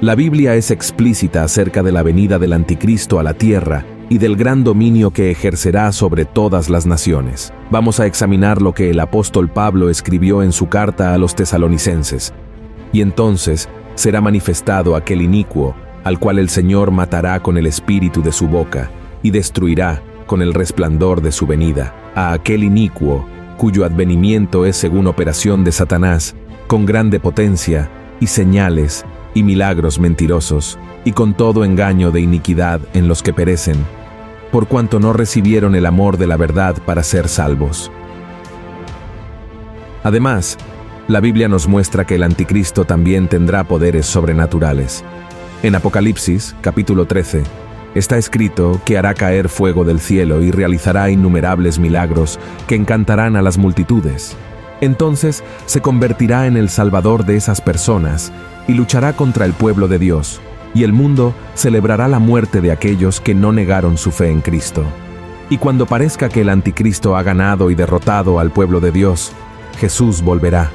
La Biblia es explícita acerca de la venida del Anticristo a la tierra y del gran dominio que ejercerá sobre todas las naciones. Vamos a examinar lo que el apóstol Pablo escribió en su carta a los tesalonicenses. Y entonces será manifestado aquel inicuo, al cual el Señor matará con el espíritu de su boca, y destruirá con el resplandor de su venida, a aquel inicuo, cuyo advenimiento es según operación de Satanás, con grande potencia, y señales, y milagros mentirosos, y con todo engaño de iniquidad en los que perecen, por cuanto no recibieron el amor de la verdad para ser salvos. Además, la Biblia nos muestra que el Anticristo también tendrá poderes sobrenaturales. En Apocalipsis, capítulo 13, está escrito que hará caer fuego del cielo y realizará innumerables milagros que encantarán a las multitudes. Entonces se convertirá en el Salvador de esas personas y luchará contra el pueblo de Dios, y el mundo celebrará la muerte de aquellos que no negaron su fe en Cristo. Y cuando parezca que el Anticristo ha ganado y derrotado al pueblo de Dios, Jesús volverá.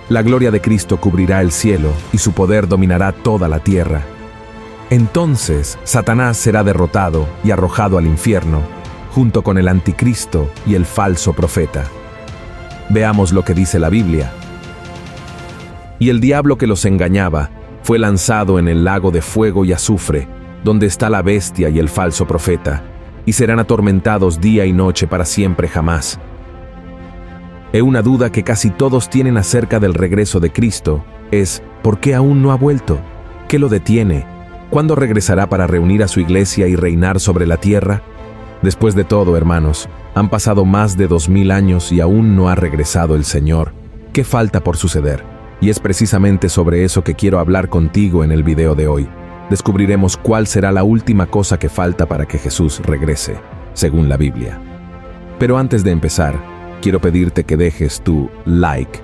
La gloria de Cristo cubrirá el cielo y su poder dominará toda la tierra. Entonces Satanás será derrotado y arrojado al infierno, junto con el Anticristo y el falso profeta. Veamos lo que dice la Biblia. Y el diablo que los engañaba fue lanzado en el lago de fuego y azufre, donde está la bestia y el falso profeta, y serán atormentados día y noche para siempre jamás. Una duda que casi todos tienen acerca del regreso de Cristo es: ¿por qué aún no ha vuelto? ¿Qué lo detiene? ¿Cuándo regresará para reunir a su iglesia y reinar sobre la tierra? Después de todo, hermanos, han pasado más de 2000 años y aún no ha regresado el Señor. ¿Qué falta por suceder? Y es precisamente sobre eso que quiero hablar contigo en el video de hoy. Descubriremos cuál será la última cosa que falta para que Jesús regrese, según la Biblia. Pero antes de empezar, quiero pedirte que dejes tu like,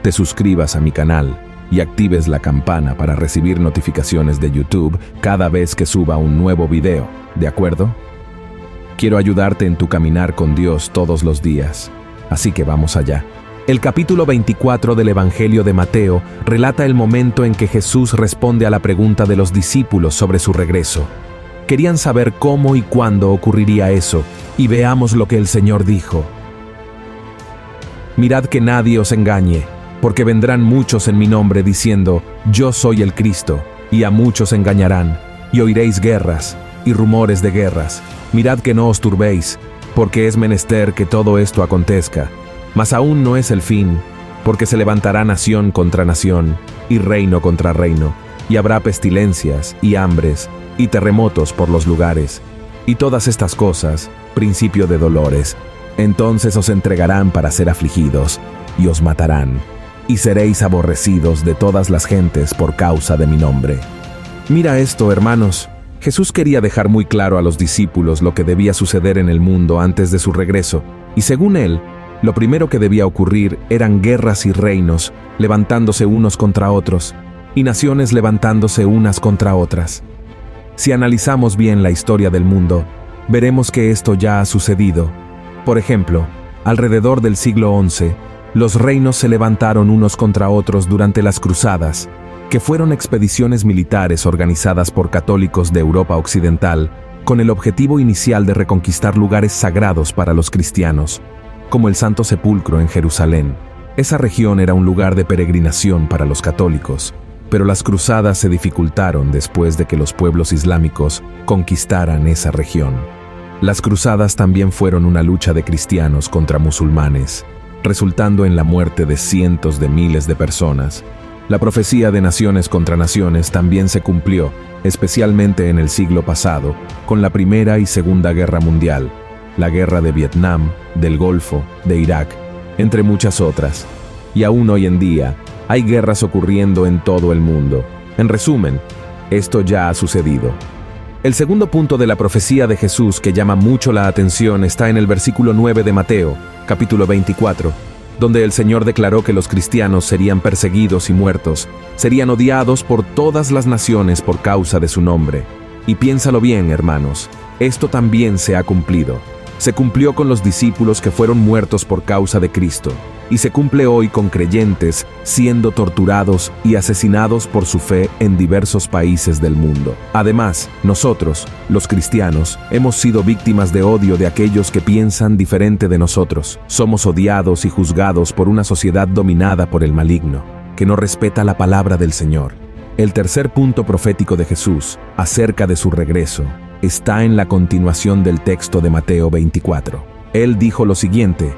te suscribas a mi canal y actives la campana para recibir notificaciones de YouTube cada vez que suba un nuevo video, ¿de acuerdo? Quiero ayudarte en tu caminar con Dios todos los días, así que vamos allá. El capítulo 24 del Evangelio de Mateo relata el momento en que Jesús responde a la pregunta de los discípulos sobre su regreso. Querían saber cómo y cuándo ocurriría eso, y veamos lo que el Señor dijo. Mirad que nadie os engañe, porque vendrán muchos en mi nombre diciendo: yo soy el Cristo, y a muchos engañarán, y oiréis guerras y rumores de guerras. Mirad que no os turbéis, porque es menester que todo esto acontezca. Mas aún no es el fin, porque se levantará nación contra nación, y reino contra reino, y habrá pestilencias, y hambres, y terremotos por los lugares, y todas estas cosas, principio de dolores. Entonces os entregarán para ser afligidos, y os matarán, y seréis aborrecidos de todas las gentes por causa de mi nombre. Mira esto, hermanos. Jesús quería dejar muy claro a los discípulos lo que debía suceder en el mundo antes de su regreso, y según él, lo primero que debía ocurrir eran guerras y reinos levantándose unos contra otros, y naciones levantándose unas contra otras. Si analizamos bien la historia del mundo, veremos que esto ya ha sucedido. Por ejemplo, alrededor del siglo XI, los reinos se levantaron unos contra otros durante las Cruzadas, que fueron expediciones militares organizadas por católicos de Europa Occidental con el objetivo inicial de reconquistar lugares sagrados para los cristianos, como el Santo Sepulcro en Jerusalén. Esa región era un lugar de peregrinación para los católicos, pero las cruzadas se dificultaron después de que los pueblos islámicos conquistaran esa región. Las cruzadas también fueron una lucha de cristianos contra musulmanes, resultando en la muerte de cientos de miles de personas. La profecía de naciones contra naciones también se cumplió, especialmente en el siglo pasado, con la Primera y Segunda Guerra Mundial, la Guerra de Vietnam, del Golfo, de Irak, entre muchas otras. Y aún hoy en día, hay guerras ocurriendo en todo el mundo. En resumen, esto ya ha sucedido. El segundo punto de la profecía de Jesús que llama mucho la atención está en el versículo 9 de Mateo, capítulo 24, donde el Señor declaró que los cristianos serían perseguidos y muertos, serían odiados por todas las naciones por causa de su nombre. Y piénsalo bien, hermanos, esto también se ha cumplido. Se cumplió con los discípulos que fueron muertos por causa de Cristo. y se cumple hoy con creyentes siendo torturados y asesinados por su fe en diversos países del mundo. Además, nosotros, los cristianos, hemos sido víctimas de odio de aquellos que piensan diferente de nosotros. Somos odiados y juzgados por una sociedad dominada por el maligno, que no respeta la palabra del Señor. El tercer punto profético de Jesús, acerca de su regreso, está en la continuación del texto de Mateo 24. Él dijo lo siguiente: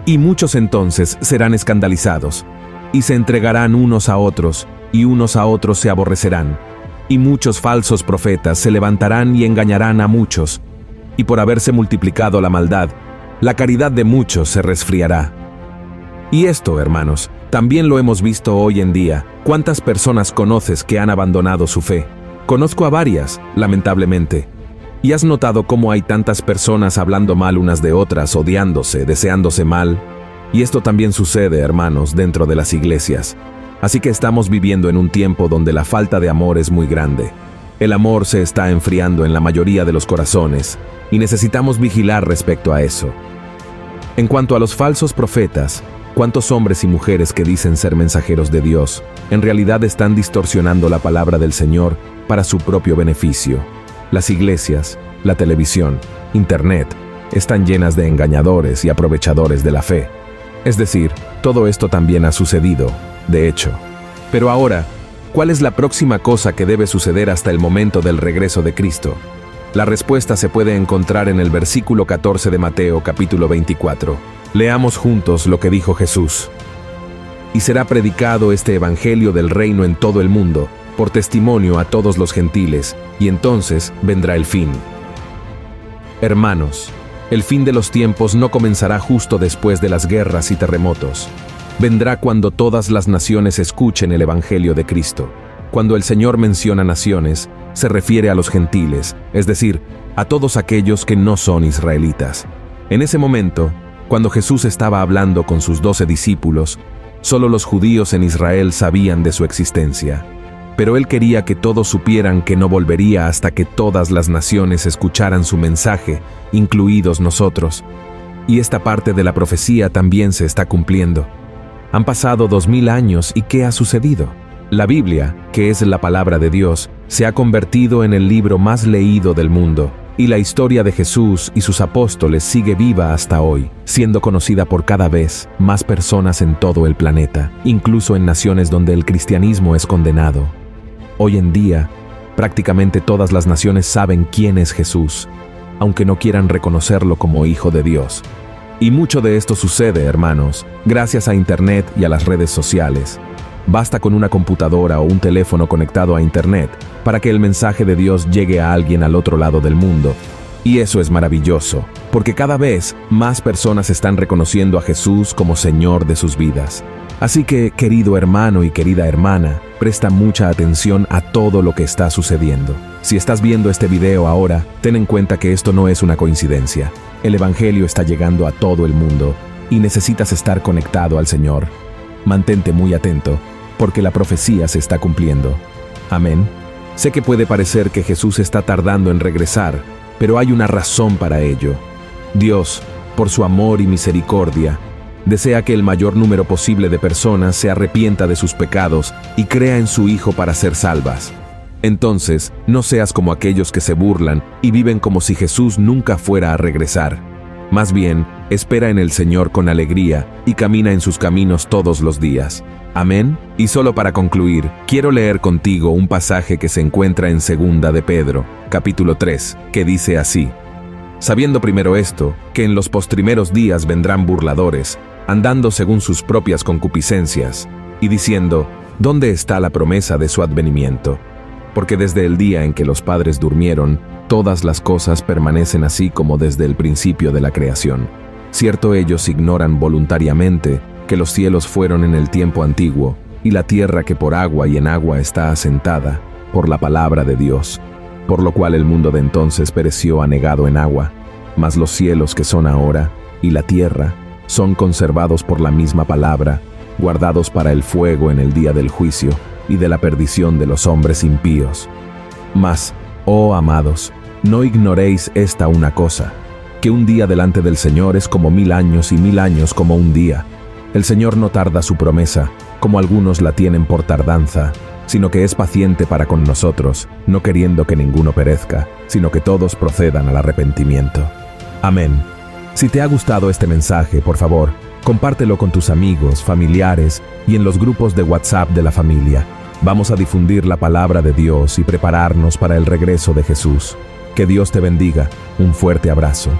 «Y muchos entonces serán escandalizados, y se entregarán unos a otros, y unos a otros se aborrecerán. Y muchos falsos profetas se levantarán y engañarán a muchos, y por haberse multiplicado la maldad, la caridad de muchos se resfriará». Y esto, hermanos, también lo hemos visto hoy en día. ¿Cuántas personas conoces que han abandonado su fe? Conozco a varias, lamentablemente. ¿Y has notado cómo hay tantas personas hablando mal unas de otras, odiándose, deseándose mal? Y esto también sucede, hermanos, dentro de las iglesias. Así que estamos viviendo en un tiempo donde la falta de amor es muy grande. El amor se está enfriando en la mayoría de los corazones, y necesitamos vigilar respecto a eso. En cuanto a los falsos profetas, ¿cuántos hombres y mujeres que dicen ser mensajeros de Dios, en realidad están distorsionando la palabra del Señor para su propio beneficio? Las iglesias, la televisión, Internet, están llenas de engañadores y aprovechadores de la fe. Es decir, todo esto también ha sucedido, de hecho. Pero ahora, ¿cuál es la próxima cosa que debe suceder hasta el momento del regreso de Cristo? La respuesta se puede encontrar en el versículo 14 de Mateo capítulo 24. Leamos juntos lo que dijo Jesús. «Y será predicado este evangelio del reino en todo el mundo, por testimonio a todos los gentiles, y entonces vendrá el fin». Hermanos, el fin de los tiempos no comenzará justo después de las guerras y terremotos. Vendrá cuando todas las naciones escuchen el evangelio de Cristo. Cuando el Señor menciona naciones, se refiere a los gentiles, es decir, a todos aquellos que no son israelitas. En ese momento, cuando Jesús estaba hablando con sus 12 discípulos, solo los judíos en Israel sabían de su existencia. Pero él quería que todos supieran que no volvería hasta que todas las naciones escucharan su mensaje, incluidos nosotros. Y esta parte de la profecía también se está cumpliendo. Han pasado 2000 años y ¿qué ha sucedido? La Biblia, que es la palabra de Dios, se ha convertido en el libro más leído del mundo, y la historia de Jesús y sus apóstoles sigue viva hasta hoy, siendo conocida por cada vez más personas en todo el planeta, incluso en naciones donde el cristianismo es condenado. Hoy en día, prácticamente todas las naciones saben quién es Jesús, aunque no quieran reconocerlo como Hijo de Dios. Y mucho de esto sucede, hermanos, gracias a Internet y a las redes sociales. Basta con una computadora o un teléfono conectado a Internet para que el mensaje de Dios llegue a alguien al otro lado del mundo. Y eso es maravilloso, porque cada vez más personas están reconociendo a Jesús como Señor de sus vidas. Así que, querido hermano y querida hermana, presta mucha atención a todo lo que está sucediendo. Si estás viendo este video ahora, ten en cuenta que esto no es una coincidencia. El Evangelio está llegando a todo el mundo y necesitas estar conectado al Señor. Mantente muy atento, porque la profecía se está cumpliendo. Amén. Sé que puede parecer que Jesús está tardando en regresar, pero hay una razón para ello. Dios, por su amor y misericordia, desea que el mayor número posible de personas se arrepienta de sus pecados y crea en su Hijo para ser salvas. Entonces, no seas como aquellos que se burlan y viven como si Jesús nunca fuera a regresar. Más bien, espera en el Señor con alegría y camina en sus caminos todos los días. Amén. Y solo para concluir, quiero leer contigo un pasaje que se encuentra en 2 de Pedro, capítulo 3, que dice así: «Sabiendo primero esto, que en los postrimeros días vendrán burladores, andando según sus propias concupiscencias, y diciendo, ¿dónde está la promesa de su advenimiento? Porque desde el día en que los padres durmieron, todas las cosas permanecen así como desde el principio de la creación. Cierto, ellos ignoran voluntariamente que los cielos fueron en el tiempo antiguo, y la tierra que por agua y en agua está asentada, por la palabra de Dios, por lo cual el mundo de entonces pereció anegado en agua, mas los cielos que son ahora, y la tierra, son conservados por la misma palabra, guardados para el fuego en el día del juicio y de la perdición de los hombres impíos. Mas, oh amados, no ignoréis esta una cosa, que un día delante del Señor es como 1000 años y 1000 años como un día. El Señor no tarda su promesa, como algunos la tienen por tardanza, sino que es paciente para con nosotros, no queriendo que ninguno perezca, sino que todos procedan al arrepentimiento. Amén. Si te ha gustado este mensaje, por favor, compártelo con tus amigos, familiares y en los grupos de WhatsApp de la familia. Vamos a difundir la palabra de Dios y prepararnos para el regreso de Jesús. Que Dios te bendiga. Un fuerte abrazo.